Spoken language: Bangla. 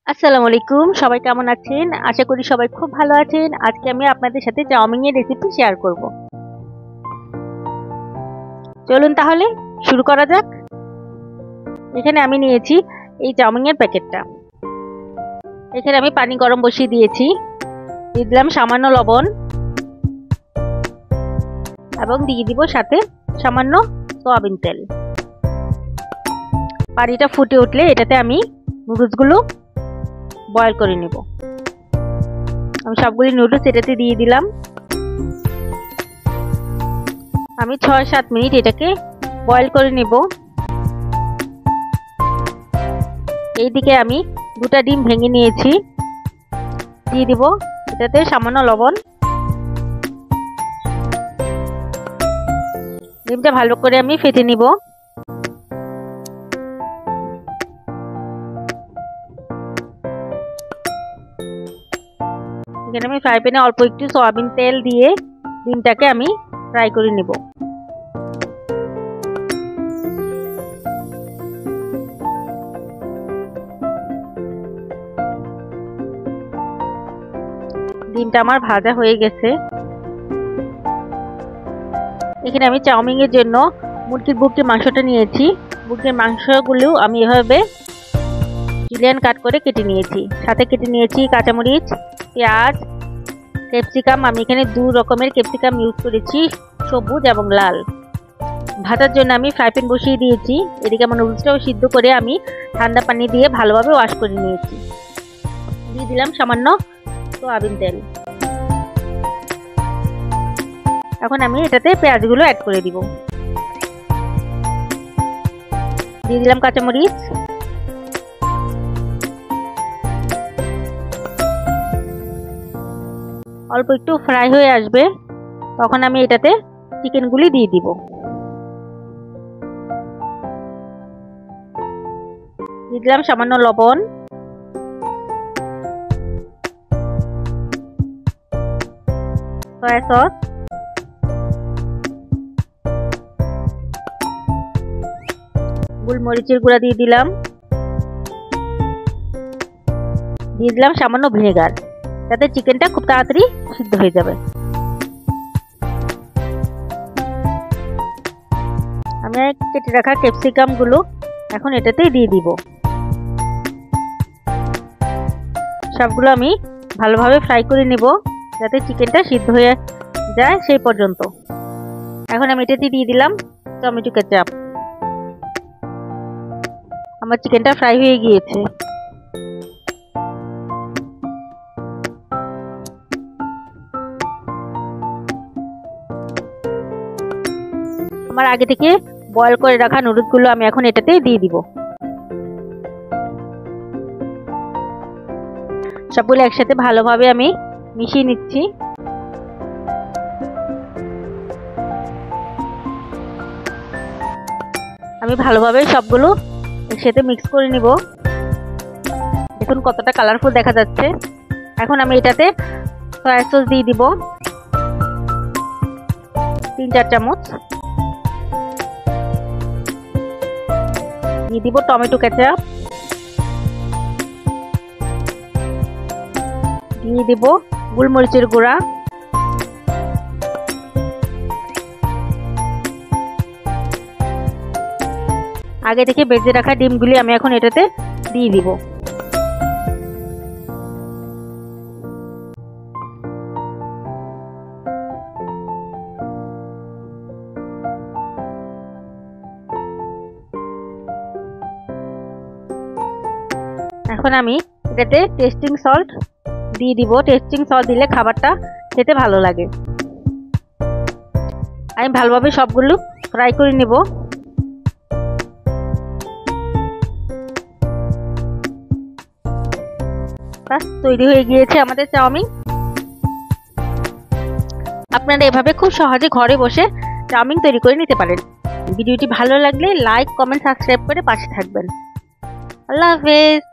আসসালামু আলাইকুম, সবাই কেমন আছেন? আশা করি সবাই খুব ভালো আছেন। আজকে আমি আপনাদের সাথে চাউমিনের রেসিপি শেয়ার করব। চলুন তাহলে শুরু করা যাক। এখানে আমি নিয়েছি এই চাউমিনের প্যাকেটটা। এখানে আমি পানি গরম বসিয়ে দিয়েছি, দিয়ে দিলাম সামান্য লবণ এবং দিয়ে দিব সাথে সামান্য সয়াবিন তেল। পানিটা ফুটে উঠলে এটাতে আমি নুডলসগুলো বয়েল করে নেব। আমি সবগুলি নুডলস এটাতে দিয়ে দিলাম। আমি ৬-৭ মিনিট এটাকে বয়েল করে নেব। এইদিকে আমি 2টা ডিম ভেঙে নিয়েছি, দিয়ে দিব এটাতে সামান্য লবণ। ডিমটা ভালো করে আমি ফেটে নিব। এখানে আমি ফ্রাই প্যানে অল্প একটু সয়াবিন তেল দিয়ে ডিমটাকে আমি ফ্রাই করে নেব। ডিমটা আমার ভাজা হয়ে গেছে। এখানে আমি চাউমিনের জন্য মুরগির বুকের মাংসটা নিয়েছি। বুকের মাংসগুলো আমি এভাবে জুলিয়ান কাট করে কেটে নিয়েছি। সাথে কেটে নিয়েছি কাঁচামরিচ, পেঁয়াজ, ক্যাপসিকাম। আমি এখানে 2 রকমের ক্যাপসিকাম ইউজ করেছি, সবুজ এবং লাল। ভাজার জন্য আমি ফ্রাই প্যান বসিয়ে দিয়েছি। এদিকে আমার নুডলসটাও সিদ্ধ করে আমি ঠান্ডা পানি দিয়ে ভালোভাবে ওয়াশ করে নিয়েছি। দিয়ে দিলাম সামান্য সয়াবিন তেল। এখন আমি এটাতে পেঁয়াজগুলো অ্যাড করে দিব। দিয়ে দিলাম কাঁচামরিচ, অল্প একটু ফ্রাই হয়ে আসবে তখন আমি এটাতে চিকেনগুলি দিয়ে দিব। দিয়ে দিলাম সামান্য লবণ, সয়া সস, গোলমরিচের গুঁড়া দিয়ে দিলাম, দিয়ে দিলাম সামান্য ভিনেগার, যাতে চিকেনটা খুব তাড়াতাড়ি সিদ্ধ হয়ে যাবে। আমি কেটে রাখা ক্যাপসিকাম গুলো এখন এটাতেই দিয়ে দিব। সবগুলো আমি ভালোভাবে ফ্রাই করে নেব, যাতে চিকেনটা সিদ্ধ হয়ে যায় সেই পর্যন্ত। এখন আমি এটাতে দিয়ে দিলাম টমেটো কেচাপ। আমার চিকেনটা ফ্রাই হয়ে গিয়েছে। আমার আগে থেকে বয়েল করে রাখা নুডলসগুলো আমি এখন এটাতে দিয়ে দিব। সবগুলো একসাথে ভালোভাবে আমি মিশিয়ে নিচ্ছি। আমি ভালোভাবে সবগুলো একসাথে মিক্স করে নিব। দেখুন কতটা কালারফুল দেখা যাচ্ছে। এখন আমি এটাতে সয়া সস দিয়ে দিব 3-4 চামচ। দিয়ে দিব টমেটো কেচাপ, দিয়ে দিব গোলমরিচের গুঁড়া, আগে থেকে ভেজে রাখা ডিমগুলি আমি এখন এটাতে দিয়ে দিব। এখন আমি এটাতে টেস্টিং সল্ট দিয়ে দিব। টেস্টিং সল্ট দিলে খাবারটা খেতে ভালো লাগে। আমি ভালোভাবে সবগুলো ফ্রাই করে নেব। বাস, তৈরি হয়ে গিয়েছে আমাদের চাউমিন। আপনারা এভাবে খুব সহজে ঘরে বসে চাউমিন তৈরি করে নিতে পারেন। ভিডিওটি ভালো লাগলে লাইক, কমেন্ট, সাবস্ক্রাইব করে পাশে থাকবেন। আল্লাহ হাফেজ।